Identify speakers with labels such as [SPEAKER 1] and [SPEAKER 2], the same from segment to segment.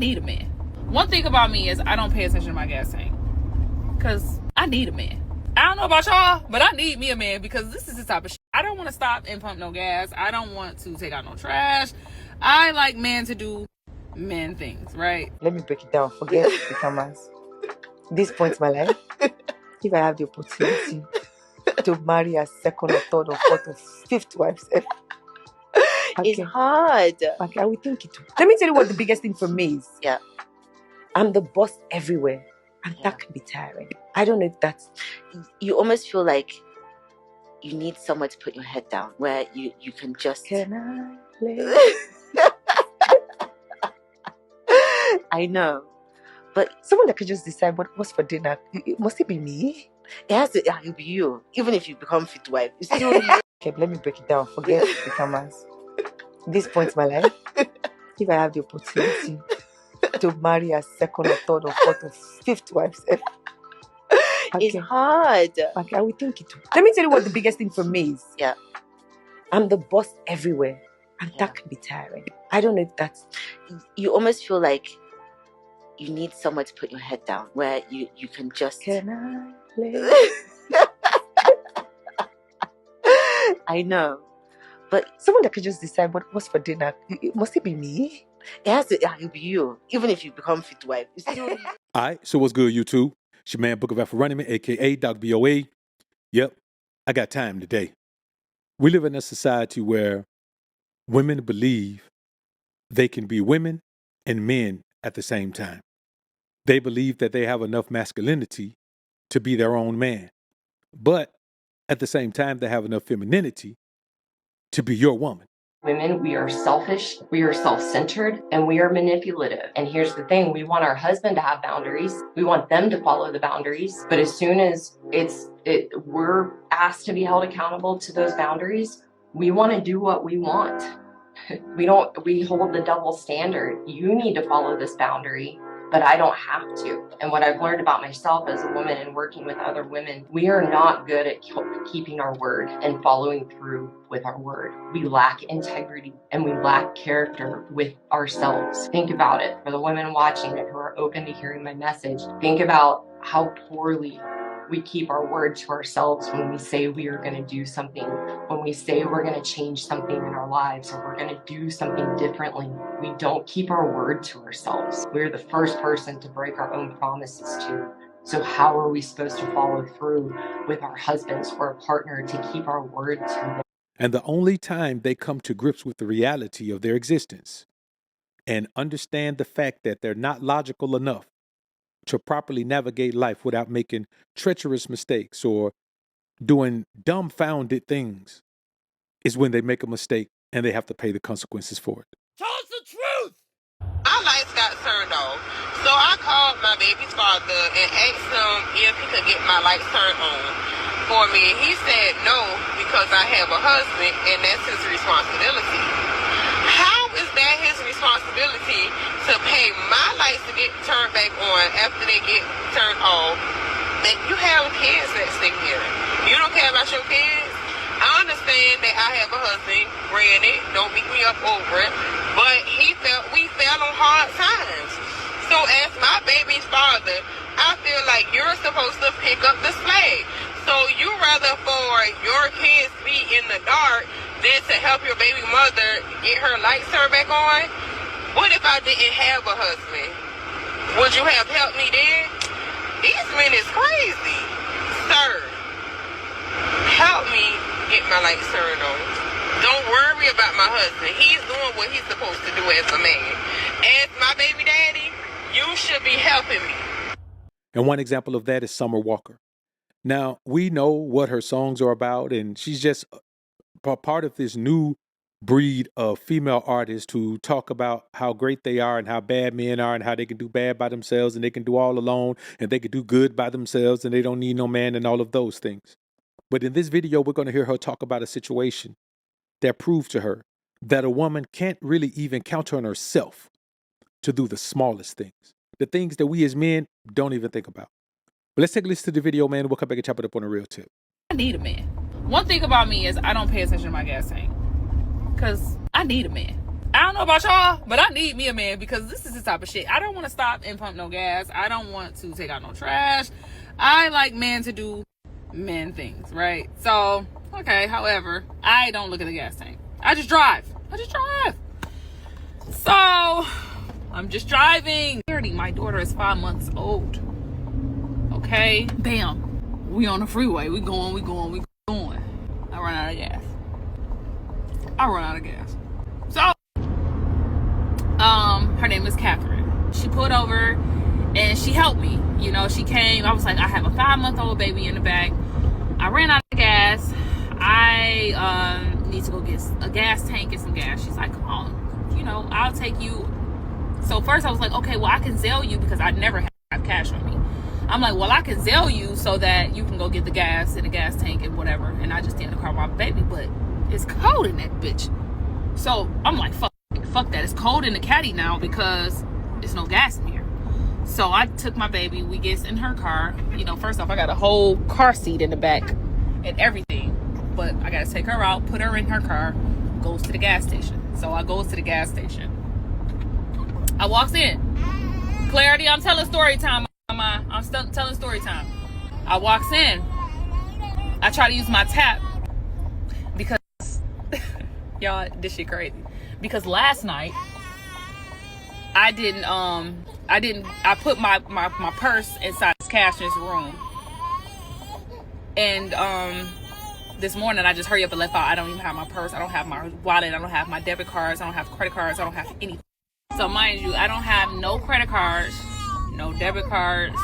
[SPEAKER 1] need a man. One thing about me is I don't pay attention to my gas tank. Because I need a man. I don't know about y'all, but I need me a man because this is the type of shit. I don't want to stop and pump no gas. I don't want to take out no trash. I like men to do men things, right?
[SPEAKER 2] Let me break it down. Forget the cameras. This point in my life, if I have the opportunity to marry a second or third or fourth or fifth wife,
[SPEAKER 3] it's hard.
[SPEAKER 2] Okay, I will think it. Let me tell you what the biggest thing for me is.
[SPEAKER 3] Yeah.
[SPEAKER 2] I'm the boss everywhere. And that can be tiring. I don't know if that's...
[SPEAKER 3] You almost feel like you need someone to put your head down, where you can just...
[SPEAKER 2] Can I play?
[SPEAKER 3] I know. But
[SPEAKER 2] someone that could just decide what's for dinner. Must it be me?
[SPEAKER 3] It'll be you. Even if you become fit wife, it's still you.
[SPEAKER 2] Okay, let me break it down. Forget the cameras. This point in my life, if I have the opportunity to marry a second or third or fourth or fifth wife,
[SPEAKER 3] it's hard.
[SPEAKER 2] Okay, I will think it. Let me tell you what the biggest thing for me is.
[SPEAKER 3] Yeah.
[SPEAKER 2] I'm the boss everywhere. And that can be tiring. I don't know if that's...
[SPEAKER 3] You almost feel like you need someone to put your head down, where you can just...
[SPEAKER 2] Can I play?
[SPEAKER 3] I know. But
[SPEAKER 2] someone that could just decide what's for dinner. Must it be me?
[SPEAKER 3] It'll be you. Even if you become fit wife, it's still you.
[SPEAKER 4] All right, so what's good, YouTube? It's your man, Book of Afro-Running, a.k.a. Doc BOA. Yep, I got time today. We live in a society where women believe they can be women and men at the same time. They believe that they have enough masculinity to be their own man. But at the same time, they have enough femininity to be your woman.
[SPEAKER 5] Women, we are selfish, we are self-centered, and we are manipulative. And here's the thing, we want our husband to have boundaries. We want them to follow the boundaries. But as soon as we're asked to be held accountable to those boundaries, we want to do what we want. We hold the double standard. You need to follow this boundary, but I don't have to. And what I've learned about myself as a woman and working with other women, we are not good at keeping our word and following through with our word. We lack integrity and we lack character with ourselves. Think about it. For the women watching it who are open to hearing my message, think about how poorly we keep our word to ourselves when we say we are going to do something, when we say we're going to change something in our lives or we're going to do something differently. We don't keep our word to ourselves. We're the first person to break our own promises to. So how are we supposed to follow through with our husbands or a partner to keep our word to them?
[SPEAKER 4] And the only time they come to grips with the reality of their existence and understand the fact that they're not logical enough to properly navigate life without making treacherous mistakes or doing dumbfounded things is when they make a mistake and they have to pay the consequences for it.
[SPEAKER 6] Tell us the truth!
[SPEAKER 7] Our lights got turned off, so I called my baby's father and asked him if he could get my lights turned on for me. He said no, because I have a husband and that's his responsibility. How is that his responsibility to pay my lights to get turned back on after they get turned off? And you have kids that stay here. You don't care about your kids? I understand that I have a husband, granted, don't beat me up over it, but we fell on hard times. So as my baby's father, I feel like you're supposed to pick up the slack. So you rather for your kids be in the dark than to help your baby mother get her lights turned back on? What if I didn't have a husband? Would you have helped me then? These men is crazy. Sir, help me get my lights turned on. Don't worry about my husband. He's doing what he's supposed to do as a man. As my baby daddy, you should be helping me.
[SPEAKER 4] And one example of that is Summer Walker. Now, we know what her songs are about, and she's just part of this new breed of female artists who talk about how great they are and how bad men are and how they can do bad by themselves and they can do all alone and they can do good by themselves and they don't need no man and all of those things. But in this video, we're going to hear her talk about a situation that proved to her that a woman can't really even count on herself to do the smallest things, the things that we as men don't even think about. But let's take a listen to the video, man, and we'll come back and chop it up on a real tip.
[SPEAKER 1] I need a man. One thing about me is I don't pay attention to my gas tank. Because I need a man. I don't don't know about y'all, but I need me a man because this is the type of shit. I don't want to stop and pump no gas. I don't want to take out no trash. I like men to do men things, right? So, okay, however, I don't look at the gas tank. I just drive. So, I'm just driving. My daughter is 5 months old. Okay? Bam. We on the freeway. We going. I run out of gas. So, her name is Catherine. She pulled over and she helped me. You know, she came. I was like, I have a 5-month-old baby in the back. I ran out of gas. I need to go get a gas tank and some gas. She's like, come on, you know, I'll take you. So first I was like, okay, well, I can Zelle you because I never have cash on me. I'm like, well, I can Zelle you so that you can go get the gas in the gas tank and whatever. And I just stay in the car with my baby, but it's cold in that bitch. So I'm like, fuck that. It's cold in the caddy now because there's no gas in here. So I took my baby. We get in her car. You know, first off, I got a whole car seat in the back and everything. But I got to take her out, put her in her car, goes to the gas station. So I goes to the gas station. I walks in. Clarity, I'm telling story time, Mama. I'm still telling story time. I walks in. I try to use my tap because, y'all, this shit crazy. Because last night, I put my purse inside Cash's room. And, this morning I just hurry up and left out. I don't even have my purse. I don't have my wallet. I don't have my debit cards. I don't have credit cards. I don't have anything. So mind you, I don't have no credit cards, no debit cards,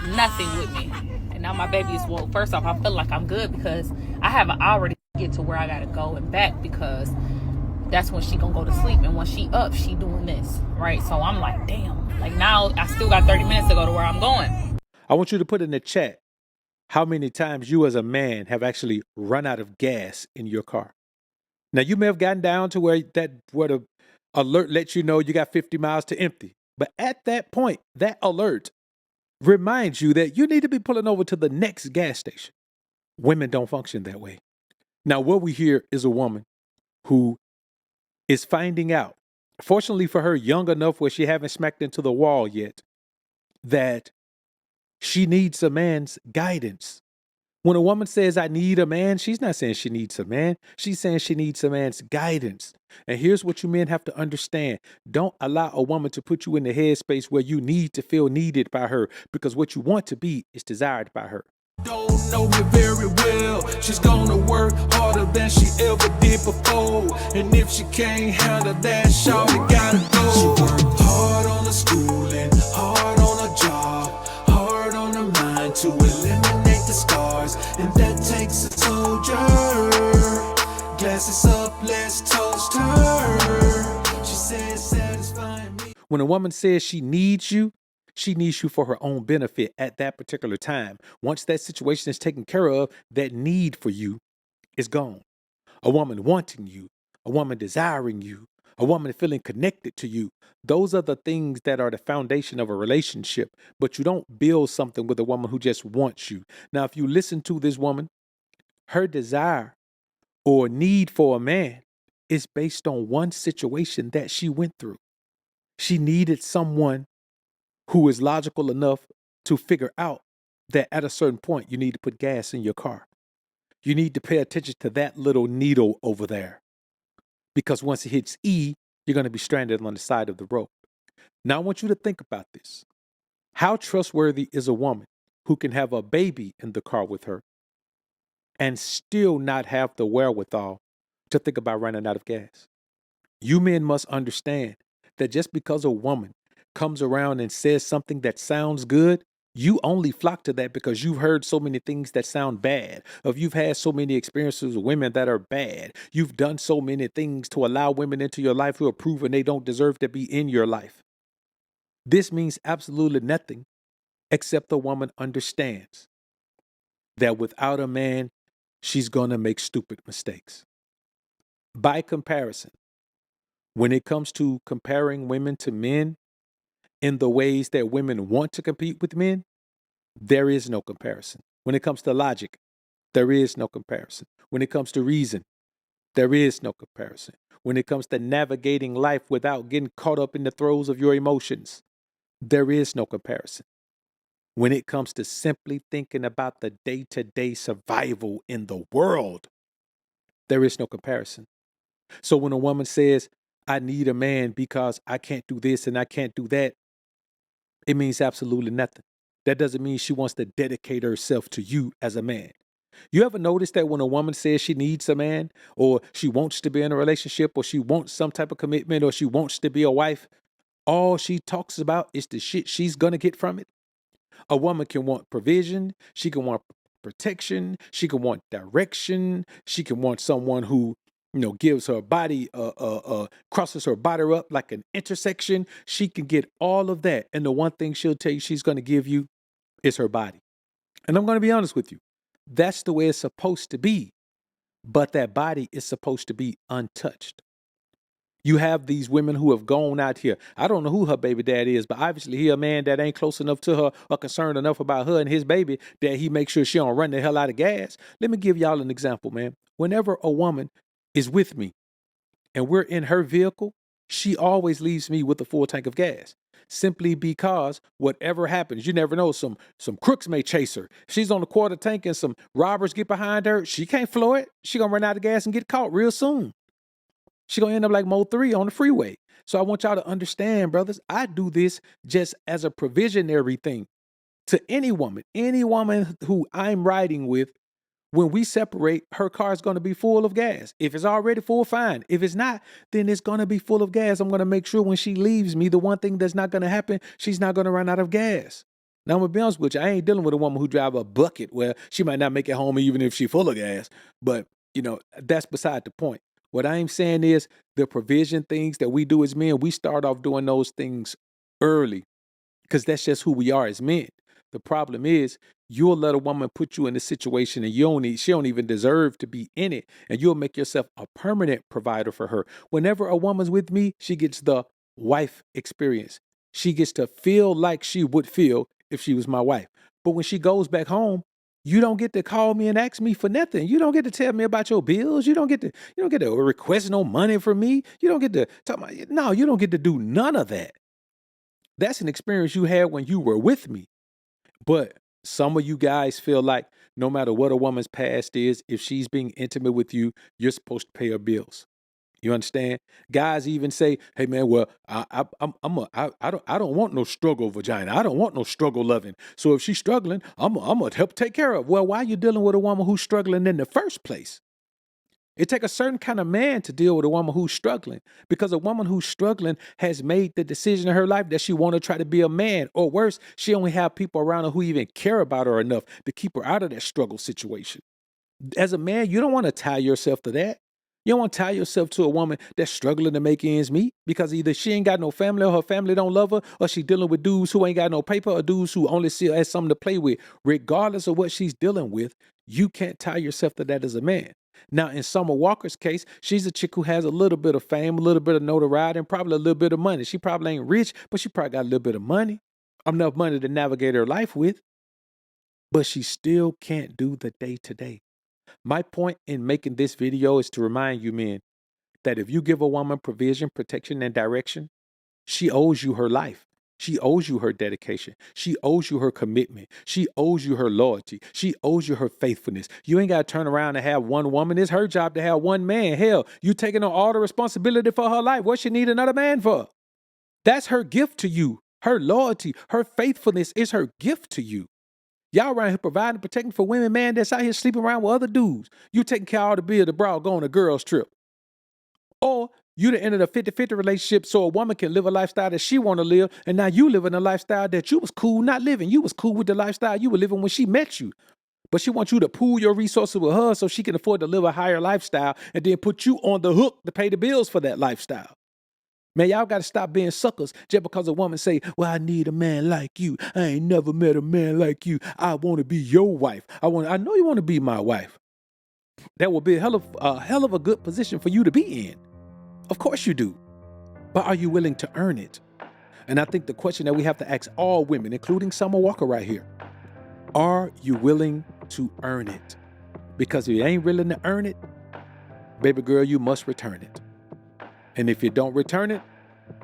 [SPEAKER 1] nothing with me. And now my baby is, well, first off, I feel like I'm good because I have an hour to get to where I gotta go and back because that's when she gonna go to sleep. And when she up, she doing this, right? So I'm like, damn. Like now I still got 30 minutes to go to where I'm going.
[SPEAKER 4] I want you to put in the chat how many times you as a man have actually run out of gas in your car. Now, you may have gotten down to where the alert lets you know you got 50 miles to empty. But at that point, that alert reminds you that you need to be pulling over to the next gas station. Women don't function that way. Now, what we hear is a woman who is finding out, fortunately for her, young enough where she haven't smacked into the wall yet, that she needs a man's guidance. When a woman says, I need a man, she's not saying she needs a man. She's saying she needs a man's guidance. And here's what you men have to understand. Don't allow a woman to put you in the headspace where you need to feel needed by her, because what you want to be is desired by her.
[SPEAKER 6] Don't know me very well. She's gonna work harder than she ever did before. And if she can't handle that, shawty gotta go. She worked hard on the schooling, hard on a job, hard on her mind to eliminate the scars. And that takes a soldier. Glasses up, let's toast her. She says satisfying me.
[SPEAKER 4] When a woman says she needs you for her own benefit at that particular time. Once that situation is taken care of, that need for you is gone. A woman wanting you, a woman desiring you, a woman feeling connected to you. Those are the things that are the foundation of a relationship. But you don't build something with a woman who just wants you. Now, if you listen to this woman, her desire or need for a man is based on one situation that she went through. She needed someone who is logical enough to figure out that at a certain point, you need to put gas in your car. You need to pay attention to that little needle over there. Because once it hits E, you're going to be stranded on the side of the road. Now, I want you to think about this. How trustworthy is a woman who can have a baby in the car with her and still not have the wherewithal to think about running out of gas? You men must understand that just because a woman comes around and says something that sounds good, you only flock to that because you've heard so many things that sound bad, or you've had so many experiences with women that are bad. You've done so many things to allow women into your life who are proven they don't deserve to be in your life. This means absolutely nothing except the woman understands that without a man, she's going to make stupid mistakes. By comparison, when it comes to comparing women to men, in the ways that women want to compete with men, there is no comparison. When it comes to logic, there is no comparison. When it comes to reason, there is no comparison. when it comes to navigating life without getting caught up in the throes of your emotions. There is no comparison. When it comes to simply thinking about the day-to-day survival in the world, there is no comparison. So when a woman says, I need a man because I can't do this and I can't do that, it means absolutely nothing. That doesn't mean she wants to dedicate herself to you as a man. You ever notice that when a woman says she needs a man, or she wants to be in a relationship, or she wants some type of commitment, or she wants to be a wife, all she talks about is the shit she's going to get from it? A woman can want provision. She can want protection. She can want direction. She can want someone who, gives her body, crosses her body up like an intersection. She can get all of that. And the one thing she'll tell you she's going to give you is her body. And I'm going to be honest with you. That's the way it's supposed to be. But that body is supposed to be untouched. You have these women who have gone out here. I don't know who her baby dad is, but obviously he a man that ain't close enough to her or concerned enough about her and his baby that he makes sure she don't run the hell out of gas. Let me give y'all an example, man. Whenever a woman is with me and we're in her vehicle, she always leaves me with a full tank of gas. Simply because whatever happens, you never know, some crooks may chase her. If she's on the quarter tank and some robbers get behind her, she can't floor it. She gonna run out of gas and get caught real soon. She gonna end up like Mo 3 on the freeway. So I want y'all to understand, brothers, I do this just as a provisionary thing to any woman who I'm riding with. When we separate, her car is going to be full of gas. If it's already full, fine. If it's not, then it's going to be full of gas. I'm going to make sure when she leaves me, the one thing that's not going to happen, she's not going to run out of gas. Now, I'm going to be honest with you. I ain't dealing with a woman who drive a bucket where she might not make it home even if she's full of gas. But, that's beside the point. What I'm saying is the provision things that we do as men, we start off doing those things early because that's just who we are as men. The problem is you'll let a woman put you in a situation and she don't even deserve to be in it. And you'll make yourself a permanent provider for her. Whenever a woman's with me, she gets the wife experience. She gets to feel like she would feel if she was my wife. But when she goes back home, you don't get to call me and ask me for nothing. You don't get to tell me about your bills. You don't get to request no money from me. You don't get to talk about, no, you don't get to do none of that. That's an experience you had when you were with me. But some of you guys feel like no matter what a woman's past is, if she's being intimate with you, you're supposed to pay her bills. You understand? Guys even say, "Hey man, well, I don't want no struggle vagina. I don't want no struggle loving. So if she's struggling, I'm gonna help take care of." Well, why are you dealing with a woman who's struggling in the first place? It takes a certain kind of man to deal with a woman who's struggling, because a woman who's struggling has made the decision in her life that she want to try to be a man, or worse, she only have people around her who even care about her enough to keep her out of that struggle situation. As a man, you don't want to tie yourself to that. You don't want to tie yourself to a woman that's struggling to make ends meet because either she ain't got no family or her family don't love her, or she dealing with dudes who ain't got no paper, or dudes who only see her as something to play with. Regardless of what she's dealing with, you can't tie yourself to that as a man. Now, in Summer Walker's case, she's a chick who has a little bit of fame, a little bit of notoriety, and probably a little bit of money. She probably ain't rich, but she probably got a little bit of money, enough money to navigate her life with. But she still can't do the day-to-day. My point in making this video is to remind you men that if you give a woman provision, protection, and direction, she owes you her life. She owes you her dedication. She owes you her commitment. She owes you her loyalty. She owes you her faithfulness. You ain't got to turn around and have one woman. It's her job to have one man. Hell, you taking on all the responsibility for her life. What she need another man for? That's her gift to you. Her loyalty, her faithfulness is her gift to you. Y'all around here providing protection for women, man, that's out here sleeping around with other dudes. You taking care of all the bill, the bra, going on a girl's trip. Or you done entered a 50-50 relationship so a woman can live a lifestyle that she want to live, and now you living a lifestyle that you was cool not living. You was cool with the lifestyle you were living when she met you. But she wants you to pool your resources with her so she can afford to live a higher lifestyle and then put you on the hook to pay the bills for that lifestyle. Man, y'all got to stop being suckers just because a woman say, well, I need a man like you. I ain't never met a man like you. I want to be your wife. I know you want to be my wife. That will be a hell of a good position for you to be in. Of course you do. But are you willing to earn it? And I think the question that we have to ask all women, including Summer Walker right here, are you willing to earn it? Because if you ain't willing to earn it, baby girl, you must return it. And if you don't return it,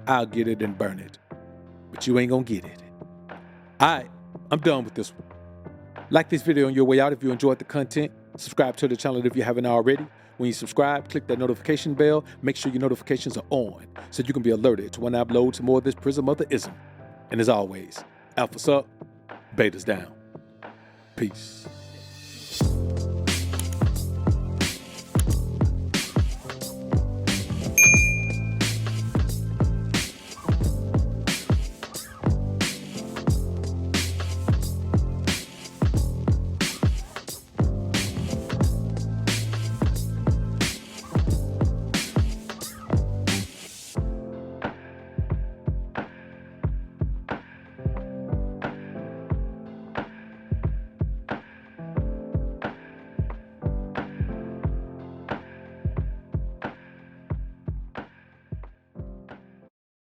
[SPEAKER 4] I'll get it and burn it. But you ain't gonna get it. All right, I'm done with this one. Like this video on your way out if you enjoyed the content. Subscribe to the channel if you haven't already. When you subscribe, click that notification bell. Make sure your notifications are on so you can be alerted to when I upload some more of this Prism of the Ism. And as always, alphas up, betas down. Peace.